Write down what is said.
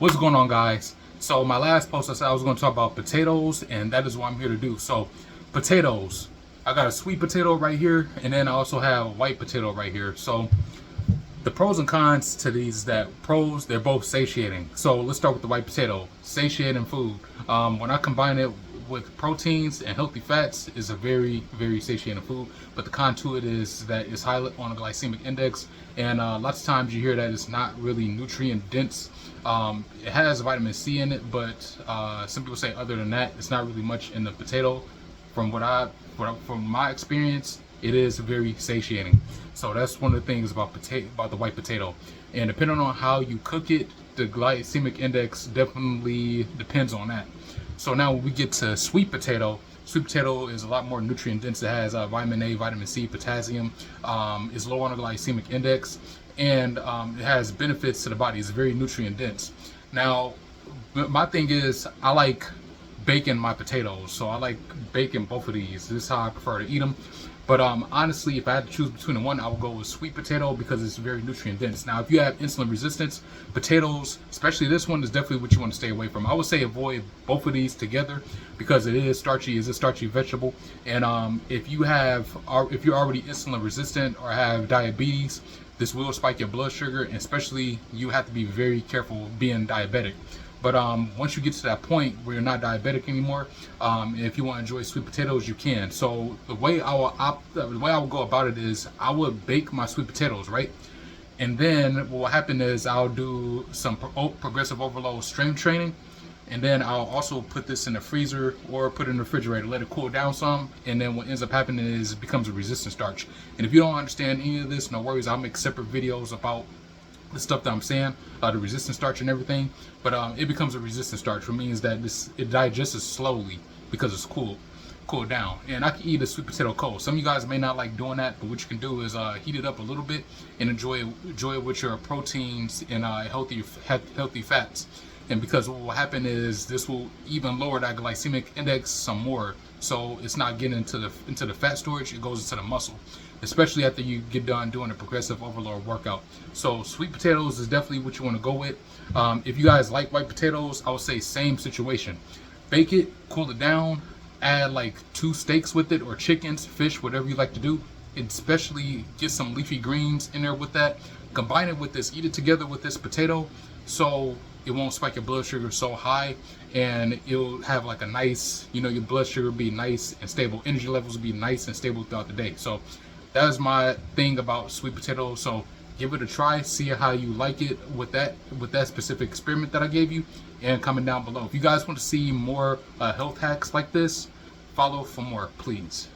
What's going on, guys? So my last post I said I was going to talk about potatoes, and that is what I'm here to do. So potatoes, I got a sweet potato right here, and then I also have a white potato right here. So the pros and cons to these, that pros, they're both satiating. So let's start with the white potato. Satiating food. When I combine it with proteins and healthy fats, is a very, very satiating food. But the con to it is that it's high on a glycemic index, and lots of times you hear that it's not really nutrient dense. It has vitamin C in it, but some people say other than that, it's not really much in the potato. From from my experience, it is very satiating. So that's one of the things about the white potato. And depending on how you cook it, the glycemic index definitely depends on that. So now when we get to sweet potato is a lot more nutrient dense. It has vitamin A, vitamin C, potassium. Is low on the glycemic index, and it has benefits to the body. It's very nutrient dense. Now, my thing is, I like baking my potatoes, so I like baking both of these. This is how I prefer to eat them. But honestly, if I had to choose between the one, I would go with sweet potato because it's very nutrient dense. Now, if you have insulin resistance, potatoes, especially this one, is definitely what you want to stay away from. I would say avoid both of these together because it is starchy. It's a starchy vegetable, and if you're already insulin resistant or have diabetes, this will spike your blood sugar, and especially you have to be very careful being diabetic. But once you get to that point where you're not diabetic anymore, if you want to enjoy sweet potatoes, you can. So the way I will go about it is I would bake my sweet potatoes, right? And then what will happen is I'll do some progressive overload strength training, and then I'll also put this in the freezer or put it in the refrigerator, let it cool down some, and then what ends up happening is it becomes a resistant starch. And if you don't understand any of this, no worries, I'll make separate videos about the stuff that I'm saying, the resistant starch and everything. But it becomes a resistant starch, which means that it digests slowly because it's cooled down. And I can eat a sweet potato cold. Some of you guys may not like doing that, but what you can do is heat it up a little bit and enjoy it with your proteins and healthy fats. And because what will happen is this will even lower that glycemic index some more. So it's not getting into the fat storage, it goes into the muscle, especially after you get done doing a progressive overload workout. So sweet potatoes is definitely what you want to go with. If you guys like white potatoes, I would say same situation. Bake it, cool it down, add like 2 steaks with it, or chickens, fish, whatever you like to do. And especially get some leafy greens in there with that. Combine it with this, eat it together with this potato, so it won't spike your blood sugar so high, and it'll have like a nice, your blood sugar be nice and stable, energy levels will be nice and stable throughout the day. So that is my thing about sweet potatoes. So give it a try, see how you like it with that specific experiment that I gave you, and comment down below. If you guys want to see more health hacks like this, follow for more, please.